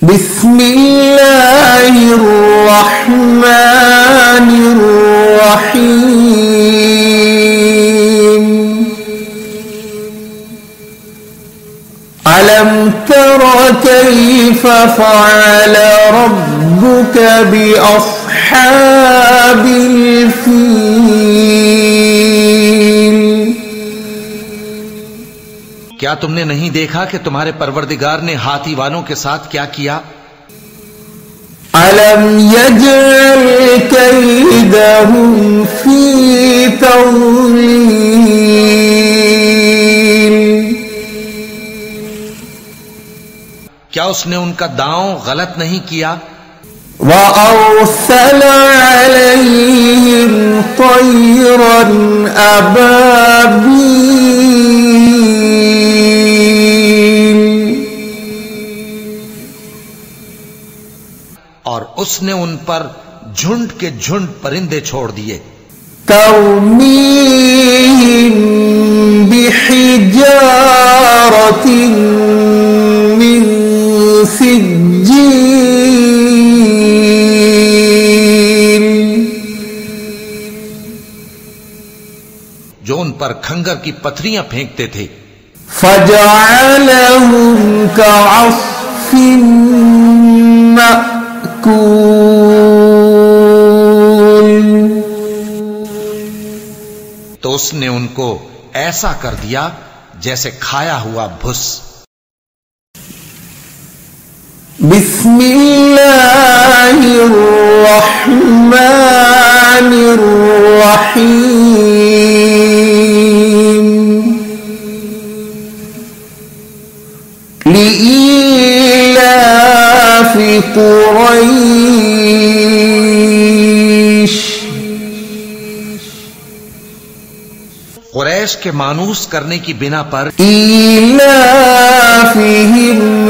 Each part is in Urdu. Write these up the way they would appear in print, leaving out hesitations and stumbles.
بسم اللہ الرحمن الرحیم ألم تر كيف فعل ربك بأصحاب الفيل کیا تم نے نہیں دیکھا کہ تمہارے پروردگار نے ہاتھی والوں کے ساتھ کیا کیا؟ ألم يجعل كيدهم في تضليل کیا اس نے ان کا داؤں غلط نہیں کیا؟ وأرسل عليهم طيرا أبابيل اور اس نے ان پر جھنڈ کے جھنڈ پرندے چھوڑ دیے ترميهم بحجارة من سجيل جو ان پر کھنگر کی پتھریاں پھینکتے تھے فجعلهم كعصف مأكول تو اس نے ان کو ایسا کر دیا جیسے کھایا ہوا بھس بسم اللہ الرحمن الرحیم لإيلاف قریش قریش کے مانوس کرنے کی بنا پر إيلافهم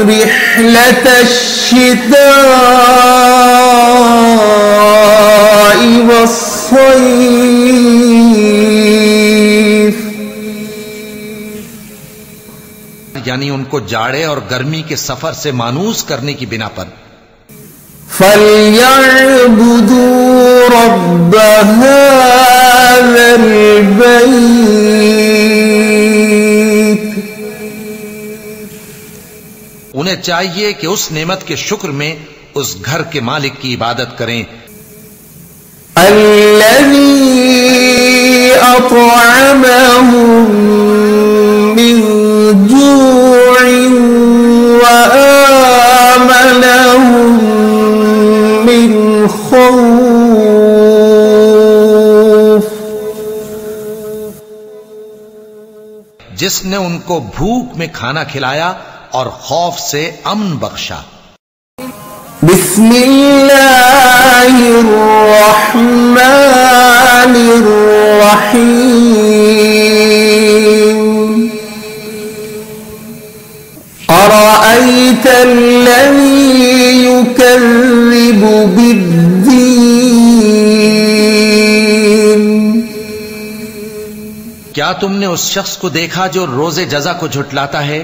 رحلة الشتاء والصيف یعنی ان کو جاڑے اور گرمی کے سفر سے مانوس کرنے کی بنا پر فَلْيَعْبُدُوا رَبَّ هَذَا الْبَيْتِ انہیں چاہیے کہ اس نعمت کے شکر میں اس گھر کے مالک کی عبادت کریں الَّذِي أَطْعَمَهُم مِّن جُوعٍ وَآمَنَهُم مِّن خوف جس نے ان کو بھوک میں کھانا کھلایا اور خوف سے امن بخشا بسم اللہ الرحمن الرحیم أرأيت الذي يكذب بالدين کیا تم نے اس شخص کو دیکھا جو روز جزا کو جھٹلاتا ہے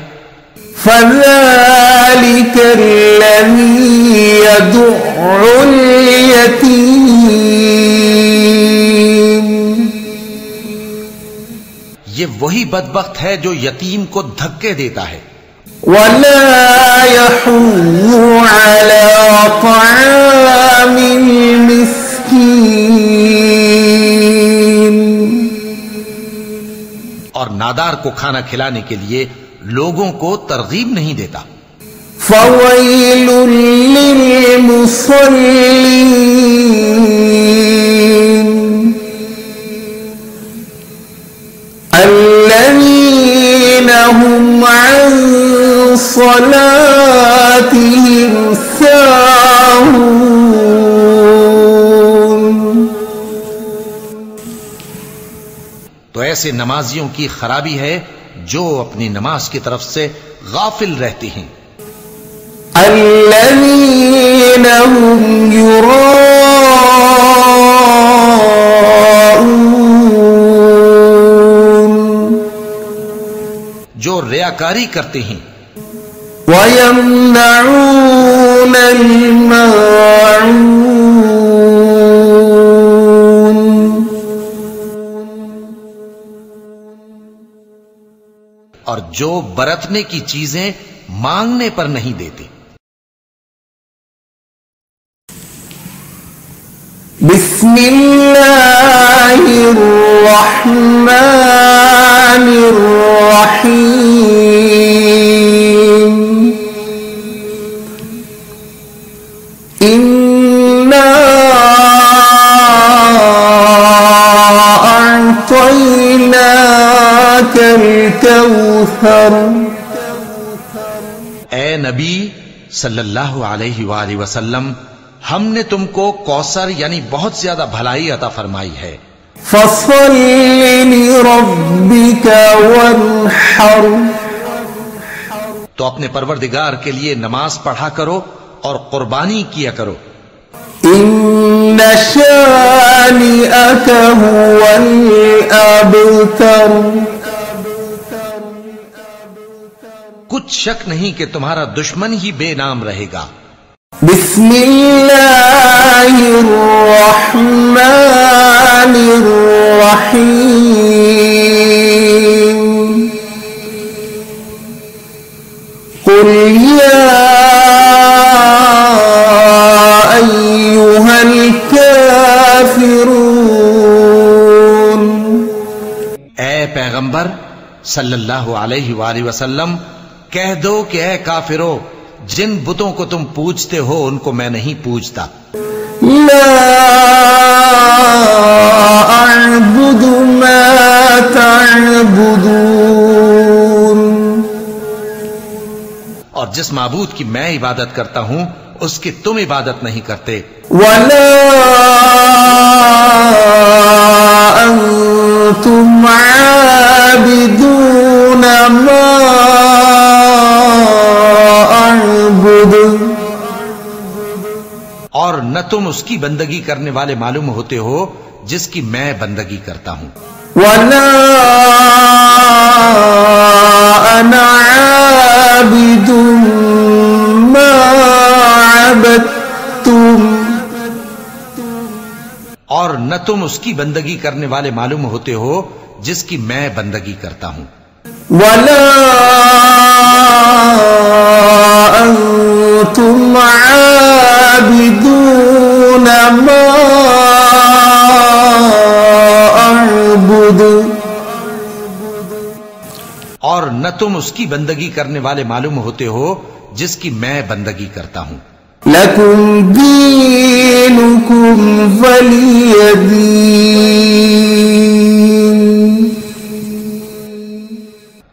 فذلك الذي يدع اليتيم یہ وہی بدبخت ہے جو یتیم کو دھکے دیتا ہے ولا يحض على طعام المسكين اور نادار کو کھانا کھلانے کے لیے لوگوں کو ترغیب نہیں دیتا فويل للمصلين الذين هم عن صلاتهم ساهون تو ایسے نمازیوں کی خرابی ہے جو اپنی نماز کی طرف سے غافل رہتے ہیں الذين هم يراءون جو ریاکاری کرتے ہیں ويمنعون الماعون اور جو برتنے کی چیزیں مانگنے پر نہیں دیتے. بسم اللہ الرحمن الرحیم انا اعطیناک الکوثر. اے نبی صلی اللہ علیہ وآلہ وسلم، ہم نے تم کو کوثر یعنی بہت زیادہ بھلائی عطا فرمائی ہے. فصل لربک وانحر. تو اپنے پروردگار کے لیے نماز پڑھا کرو اور قربانی کیا کرو. ان شانئک هو الابتر. کچھ شک نہیں کہ تمہارا دشمن ہی بے نام رہے گا. بسم اللہ الرحمن الرحیم قل یا ایہا الکافرون. اے پیغمبر صلی اللہ علیہ وآلہ وسلم، کہہ دو کہ اے کافرو، جن بتوں کو تم پوجتے ہو ان کو میں نہیں پوجتا. لا اعبد ما تعبدون. اور جس معبود کی میں عبادت کرتا ہوں اس کی تم عبادت نہیں کرتے. ولا انتم عابدون ما اعبد. اور نہ تم اس کی بندگی کرنے والے معلوم ہوتے ہو جس کی میں بندگی کرتا ہوں. ولا انا عابد ما عبدتم. اور نہ تم اس کی بندگی کرنے والے معلوم ہوتے ہو جس کی میں بندگی کرتا ہوں. ولا انتم عابدون ما اعبد. اور نہ تم اس کی بندگی کرنے والے معلوم ہوتے ہو جس کی میں بندگی کرتا ہوں. لکم دینکم ولی دین.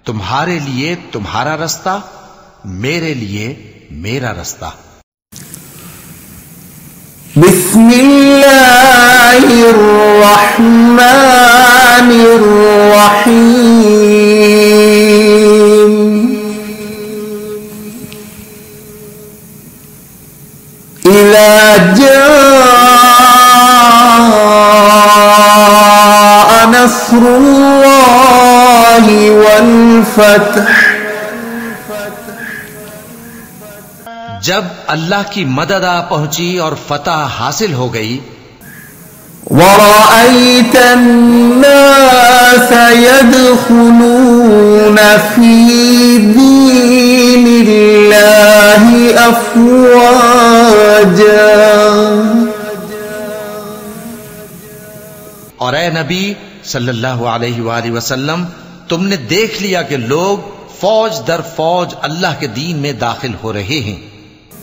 تمہارے لیے تمہارا رستہ، میرے لیے میرا رستہ. بسم اللہ الرحمن الرحیم اذا جاء نصر اللہ والفتح. جب اللہ کی مدد آ پہنچی اور فتح حاصل ہو گئی. وَرَأَيْتَ النَّاسَ يَدْخُلُونَ فِي دِينِ اللَّهِ أَفْوَاجًا. اور اے نبی صلی اللہ علیہ وآلہ وسلم، تم نے دیکھ لیا کہ لوگ فوج در فوج اللہ کے دین میں داخل ہو رہے ہیں.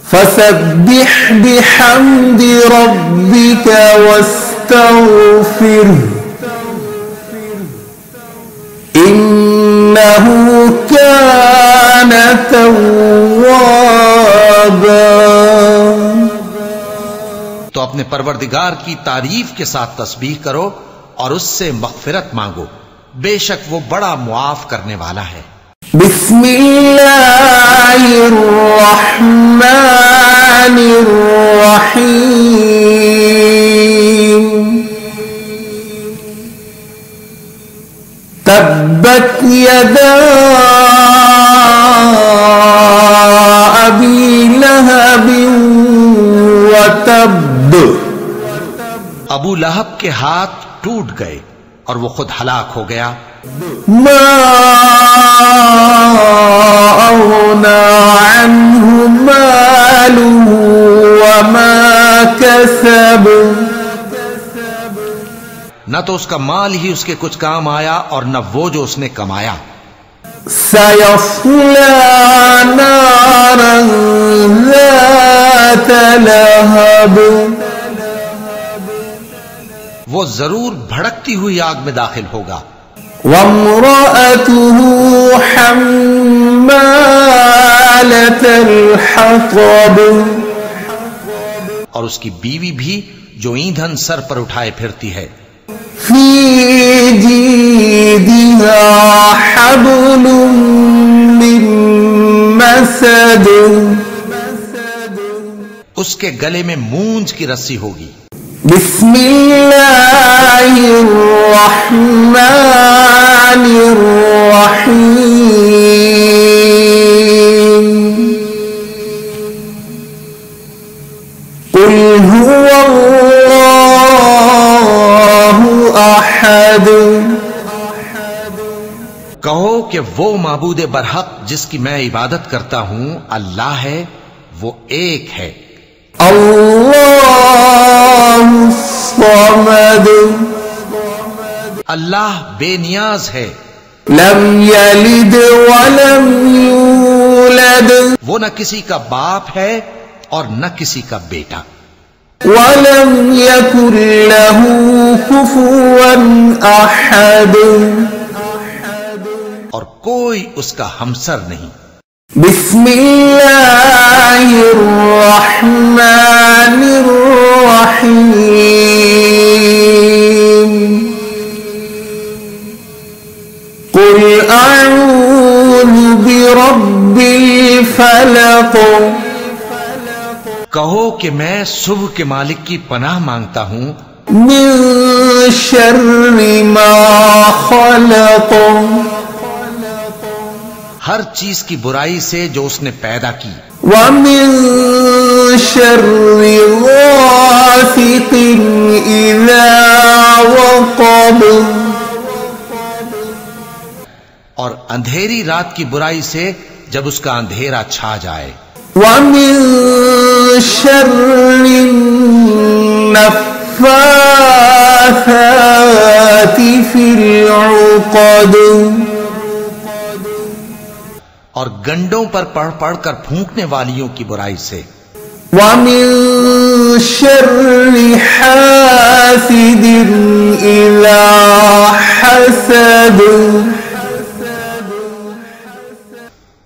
فَسَبِّحْ بِحَمْدِ رَبِّكَ وَاسْتَغْفِرْهُ إِنَّهُ كَانَ تَوَّابًا. تو اپنے پروردگار کی تعریف کے ساتھ تسبیح کرو اور اس سے مغفرت مانگو، بے شک وہ بڑا معاف کرنے والا ہے. بسم اللہ الرحمن الرحیم تبت یدا ابو لہب کے ہاتھ ٹوٹ گئے اور وہ خود ہلاک ہو گیا. ما أغنى عنه ماله وما كسب نہ تو اس کا مال ہی اس کے کچھ کام آیا اور نہ وہ جو اس نے کمایا. سيصلى نارا ذات لهب وہ ضرور بھڑکتی ہوئی آگ میں داخل ہوگا. وامرأته حمالة الحطب اور اس کی بیوی بھی جو ایندھن سر پر اٹھائے پھرتی ہے. في جيدها حبل من مسد اس کے گلے میں مونج کی رسی ہوگی. بسم الله الرحمن الرحيم قل هو الله أحد کہو کہ وہ معبود برحق جس کی میں عبادت کرتا ہوں اللہ ہے، وہ ایک ہے. اللہ الصمد اللہ بے نیاز ہے، لم یلد ولم یولد وہ نہ کسی کا باپ ہے اور نہ کسی کا بیٹا. ولم یکن له کفوا احد اور کوئی اس کا ہمسر نہیں. بسم اللہ الرحمن الرحیم قل اعوذ برب الفلق کہو کہ میں صبح کے مالک کی پناہ مانگتا ہوں من شر ما خلق ہر چیز کی برائی سے جو اس نے پیدا کی. ومن شر غاسق اذا وقب اور اندھیری رات کی برائی سے جب اس کا اندھیرا چھا جائے. ومن شر النفاثات في العقد اور گنڈوں پر پڑھ پڑھ کر پھونکنے والیوں کی برائی سے. ومن شر حاسد اذا حسد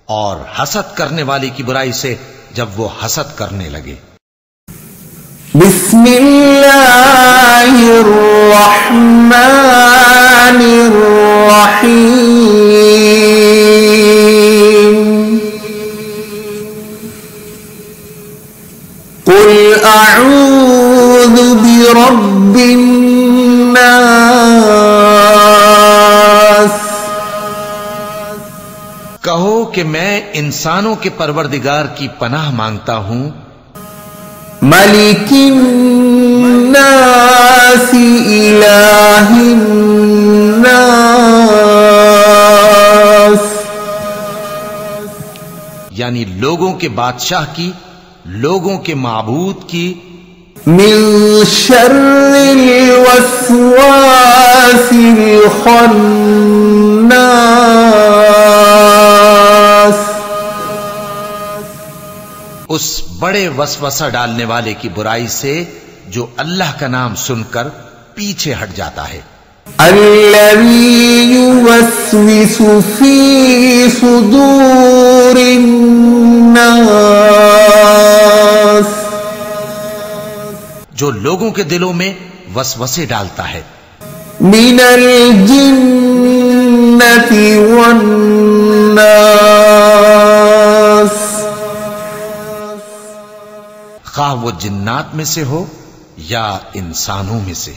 اور حسد کرنے والی کی برائی سے جب وہ حسد کرنے لگے. بسم اللہ الرحمن الرحیم قل اعوذ برب الناس کہو کہ میں انسانوں کے پروردگار کی پناہ مانگتا ہوں ملک الناس الہ الناس یعنی لوگوں کے بادشاہ کی، لوگوں کے معبود کی. من شر الوسواس الخناس اس بڑے وسوسہ ڈالنے والے کی برائی سے جو اللہ کا نام سن کر پیچھے ہٹ جاتا ہے. الذي يوسوس في صدور الناس جو لوگوں کے دلوں میں وسوسے ڈالتا ہے. من الجنة والناس خواہ وہ جنات میں سے ہو یا انسانوں میں سے.